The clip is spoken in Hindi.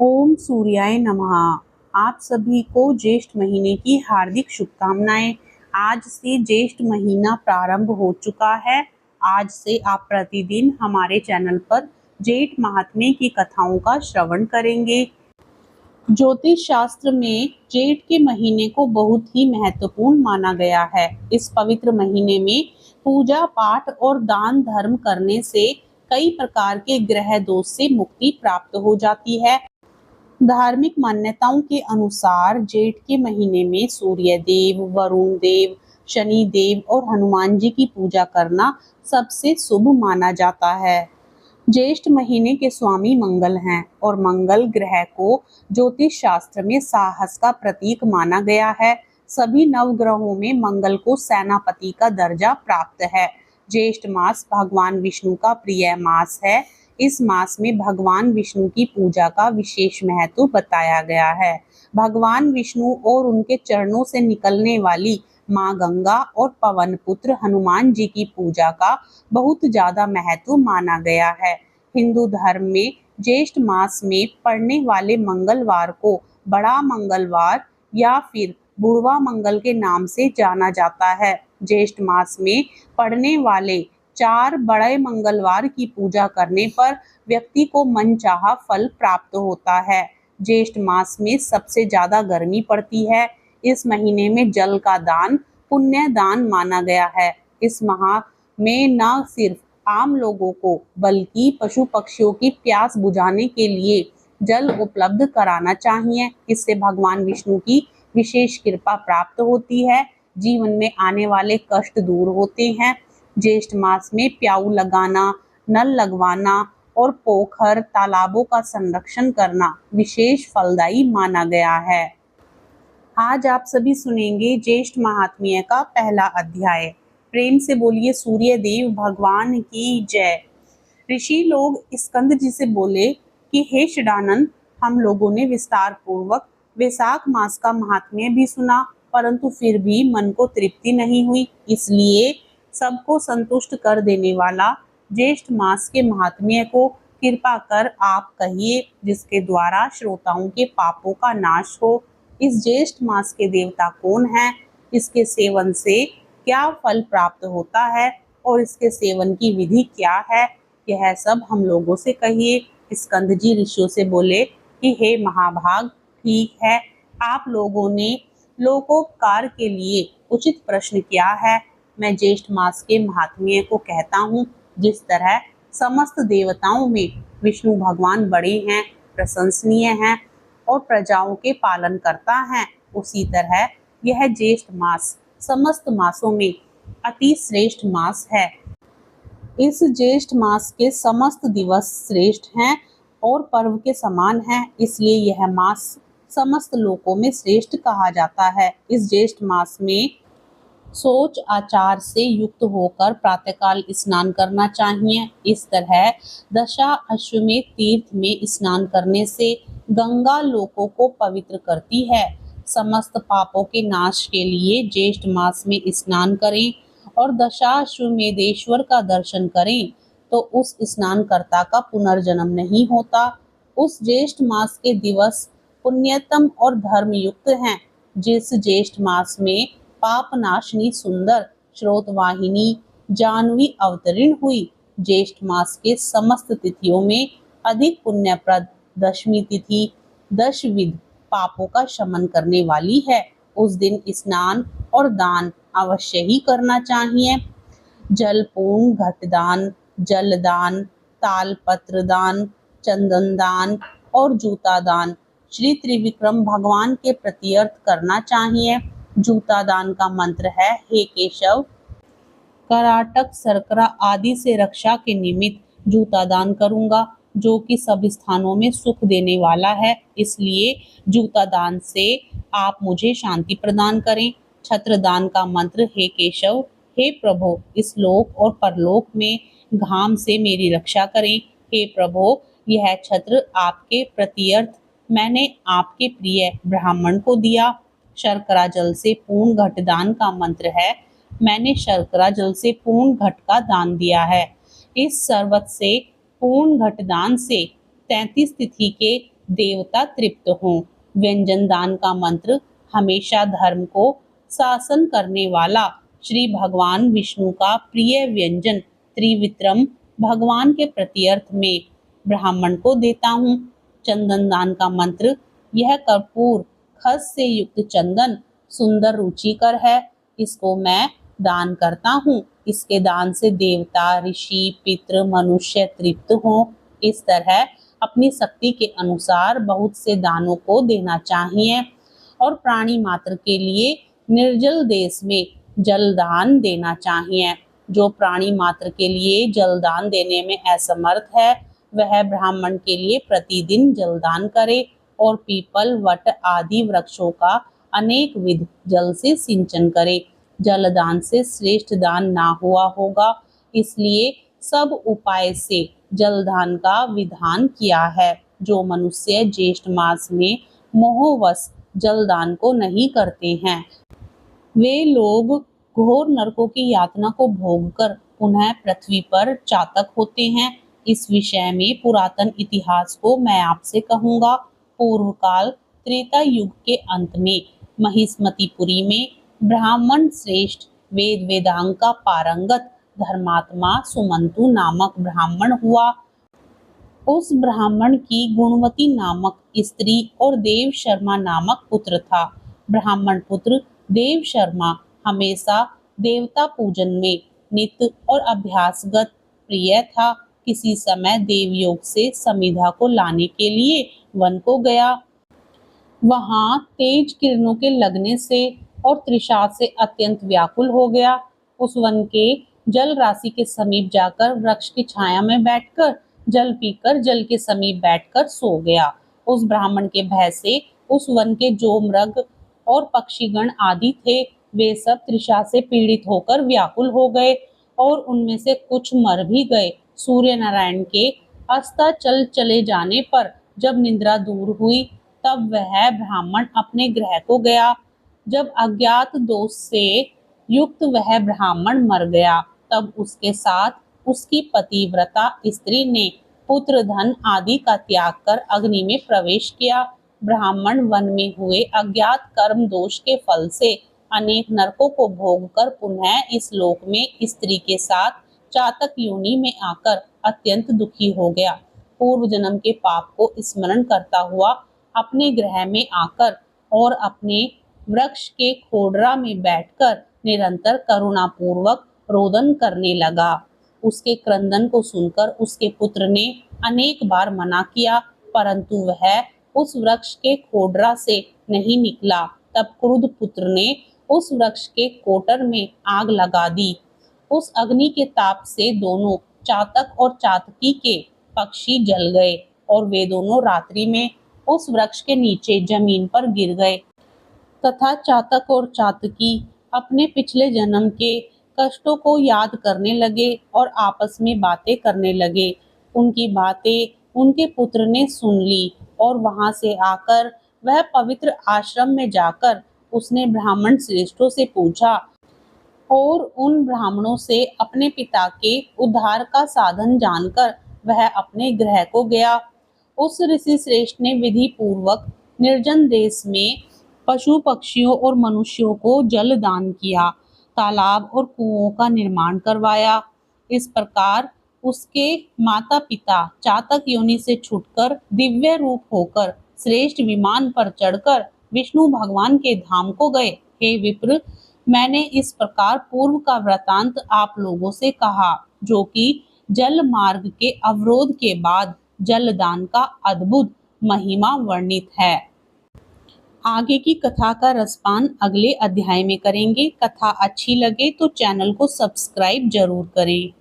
ओम सूर्याय नमः। आप सभी को ज्येष्ठ महीने की हार्दिक शुभकामनाएं। आज से ज्येष्ठ महीना प्रारंभ हो चुका है। आज से आप प्रतिदिन हमारे चैनल पर जेठ महात्म्य की कथाओं का श्रवण करेंगे। ज्योतिष शास्त्र में जेठ के महीने को बहुत ही महत्वपूर्ण माना गया है। इस पवित्र महीने में पूजा पाठ और दान धर्म करने से कई प्रकार के ग्रह दोष से मुक्ति प्राप्त हो जाती है। धार्मिक मान्यताओं के अनुसार जेठ के महीने में सूर्य देव, वरुण देव, शनि देव और हनुमान जी की पूजा करना सबसे शुभ माना जाता है। ज्येष्ठ महीने के स्वामी मंगल हैं और मंगल ग्रह को ज्योतिष शास्त्र में साहस का प्रतीक माना गया है। सभी नवग्रहों में मंगल को सेनापति का दर्जा प्राप्त है। ज्येष्ठ मास भगवान विष्णु का प्रिय मास है। इस मास में भगवान विष्णु की पूजा का विशेष महत्व बताया गया है। भगवान विष्णु और उनके चरणों से निकलने वाली माँ गंगा और पवन पुत्र हनुमान जी की पूजा का बहुत ज्यादा महत्व माना गया है। हिंदू धर्म में ज्येष्ठ मास में पड़ने वाले मंगलवार को बड़ा मंगलवार या फिर बुढ़वा मंगल के नाम से जाना जाता है। ज्येष्ठ मास में पड़ने वाले 4 बड़े मंगलवार की पूजा करने पर व्यक्ति को मनचाहा फल प्राप्त होता है। ज्येष्ठ मास में सबसे ज्यादा गर्मी पड़ती है। इस महीने में जल का दान पुण्य दान माना गया है। इस माह में न सिर्फ आम लोगों को बल्कि पशु पक्षियों की प्यास बुझाने के लिए जल उपलब्ध कराना चाहिए। इससे भगवान विष्णु की विशेष कृपा प्राप्त होती है। जीवन में आने वाले कष्ट दूर होते हैं। ज्येष्ठ मास में प्याऊ लगाना, नल लगवाना और पोखर तालाबों का संरक्षण करना विशेष फलदायी माना गया है। आज आप सभी सुनेंगे ज्येष्ठ महात्म्य का पहला अध्याय। प्रेम से बोलिए सूर्य देव भगवान की जय। ऋषि लोग स्कंद जी से बोले कि हे षडानन, हम लोगों ने विस्तार पूर्वक वैशाख मास का महात्म्य भी सुना, परंतु फिर भी मन को तृप्ति नहीं हुई। इसलिए सबको संतुष्ट कर देने वाला ज्येष्ठ मास के महात्म्य को कृपा कर आप कहिए, जिसके द्वारा श्रोताओं के पापों का नाश हो। इस ज्येष्ठ मास के देवता कौन हैं? इसके सेवन से क्या फल प्राप्त होता है और इसके सेवन की विधि क्या है? यह सब हम लोगों से कहिए। स्कंद जी ऋषियों से बोले कि हे महाभाग, ठीक है, आप लोगों ने लोकोपकार के लिए उचित प्रश्न किया है। मैं ज्येष्ठ मास के महात्म्य को कहता हूँ। जिस तरह समस्त देवताओं में विष्णु भगवान बड़े हैं, प्रशंसनीय हैं और प्रजाओं के पालन करता है, उसी तरह यह ज्येष्ठ मास समस्त मासों में अति श्रेष्ठ मास है। इस ज्येष्ठ मास के समस्त दिवस श्रेष्ठ हैं और पर्व के समान हैं, इसलिए यह मास समस्त लोकों में श्रेष्ठ कहा जाता है। इस ज्येष्ठ मास में सोच आचार से युक्त होकर प्रातःकाल स्नान करना चाहिए। इस तरह दशा अश्वमेध तीर्थ में स्नान करने से गंगा लोकों को पवित्र करती है। समस्त पापों के नाश के लिए ज्येष्ठ मास में स्नान करें और दशाश्वमेधेश्वर का दर्शन करें तो उस स्नानकर्ता का पुनर्जन्म नहीं होता। उस ज्येष्ठ मास के दिवस पुण्यतम और धर्मयुक्त हैं। जिस ज्येष्ठ मास में पापनाशनी सुंदर स्रोतवाहिनी जानवी अवतरीण हुई, ज्येष्ठ मास के समस्त तिथियों में अधिक पुण्यप्रद दशमी तिथि 10 विध पापों का शमन करने वाली है। उस दिन स्नान और दान अवश्य ही करना चाहिए। जलपूर्ण घटदान, जलदान, तालपत्र दान, चंदन दान और जूता दान श्री त्रिविक्रम भगवान के प्रत्यर्थ करना चाहिए। जूता दान का मंत्र है, हे केशव, कराटक शर्करा आदि से रक्षा के निमित्त जूता दान करूंगा, जो कि सब स्थानों में सुख देने वाला है, इसलिए जूता दान से आप मुझे शांति प्रदान करें। छत्र दान का मंत्र, हे केशव, हे प्रभु, इस लोक और परलोक में घाम से मेरी रक्षा करें। हे प्रभु, यह छत्र आपके प्रत्यर्थ मैंने आपके प्रिय ब्राह्मण को दिया। शर्करा जल से पूर्ण घट दान का मंत्र है, मैंने शर्करा जल से पूर्ण घट का दान दिया है। इस शरबत से पूर्ण घट दान से 33 तिथि के देवता तृप्त हों। व्यंजन दान का मंत्र हमेशा धर्म को शासन करने वाला श्री भगवान विष्णु का प्रिय व्यंजन त्रिविक्रम भगवान के प्रत्यर्थ में ब्राह्मण को देता हूँ। चंदन दान का मंत्र यह कर्पूर खस से युक्त चंदन सुंदर रुचिकर है, इसको मैं दान करता हूँ। इसके दान से देवता ऋषि पितृ मनुष्य तृप्त हों। इस तरह अपनी शक्ति के अनुसार बहुत से दानों को देना चाहिए और प्राणी मात्र के लिए निर्जल देश में जल दान देना चाहिए। जो प्राणी मात्र के लिए जल दान देने में असमर्थ है वह ब्राह्मण के लिए प्रतिदिन जल दान करे और पीपल वट आदि वृक्षों का अनेक विध जल से सिंचन करे। जल दान से श्रेष्ठ दान ना हुआ होगा, इसलिए सब उपाय से जल दान का विधान किया है। जो मनुष्य ज्येष्ठ मास में मोहवश जल दान को नहीं करते हैं वे लोग घोर नरकों की यातना को भोगकर पुनः पृथ्वी पर चातक होते हैं। इस विषय में पुरातन इतिहास को मैं आपसे कहूँगा। पूर्व काल त्रेता युग के अंत में महिष्मतिपुरी में ब्राह्मण श्रेष्ठ वेद वेदांग का पारंगत धर्मात्मा सुमंतु नामक ब्राह्मण हुआ। उस ब्राह्मण की गुणवती नामक स्त्री और देव शर्मा नामक पुत्र था। ब्राह्मण पुत्र देव शर्मा हमेशा देवता पूजन में नित्य और अभ्यासगत प्रिय था। किसी समय देवयोग से समिधा को लाने के लिए वन को गया। वहां तेज किरणों के लगने से और तृषा से अत्यंत व्याकुल हो गया। उस वन के जल राशि के समीप जाकर वृक्ष की छाया में बैठकर जल पीकर जल के समीप बैठकर सो गया। उस ब्राह्मण के भय से उस वन के जो मृग और पक्षीगण आदि थे वे सब तृषा से पीड़ित होकर व्याकुल हो गए और उनमें से कुछ मर भी गए। सूर्य नारायण के अस्ताचल चले जाने पर जब निद्रा दूर हुई तब वह ब्राह्मण अपने गृह को गया। जब अज्ञात दोष से युक्त वह ब्राह्मण मर गया तब उसके साथ उसकी पतिव्रता स्त्री ने पुत्र धन आदि का त्याग कर अग्नि में प्रवेश किया। ब्राह्मण वन में हुए अज्ञात कर्म दोष के फल से अनेक नरकों को भोगकर पुनः इस लोक में स्त्री के साथ चातक योनि में आकर अत्यंत दुखी हो गया। पूर्व जन्म के पाप को स्मरण करता हुआ अपने गृह में आकर और अपने वृक्ष के खोडरा में बैठकर निरंतर करुणापूर्वक रोदन करने लगा। उसके क्रंदन को सुनकर उसके पुत्र ने अनेक बार मना किया, परंतु वह उस वृक्ष के खोडरा से नहीं निकला। तब क्रुद्ध पुत्र ने उस वृक्ष के कोटर में आग लगा दी। उस अग्नि के ताप से दोनों चातक और चातकी के पक्षी जल गए और वे दोनों रात्रि में उस वृक्ष के नीचे जमीन पर गिर गए तथा चातक और चातकी अपने पिछले जन्म के कष्टों को याद करने लगे और आपस में बातें करने लगे। उनकी बातें उनके पुत्र ने सुन ली और वहां से आकर वह पवित्र आश्रम में जाकर उसने ब्राह्मण श्रेष्ठों से पूछा और उन ब्राह्मणों से अपने पिता के उद्धार का साधन जानकर वह अपने गृह को गया। उस ऋषि श्रेष्ठ ने विधि पूर्वक निर्जन देश में पशु पक्षियों और मनुष्यों को जल दान किया, तालाब और कुओं का निर्माण करवाया। इस प्रकार उसके माता पिता चातक योनि से छूटकर दिव्य रूप होकर श्रेष्ठ विमान पर चढ़कर विष्णु भगवान के धाम को गए। हे विप्र, मैंने इस प्रकार पूर्व का वृतांत आप लोगों से कहा, जो कि जल मार्ग के अवरोध के बाद जलदान का अद्भुत महिमा वर्णित है। आगे की कथा का रसपान अगले अध्याय में करेंगे। कथा अच्छी लगे तो चैनल को सब्सक्राइब जरूर करें।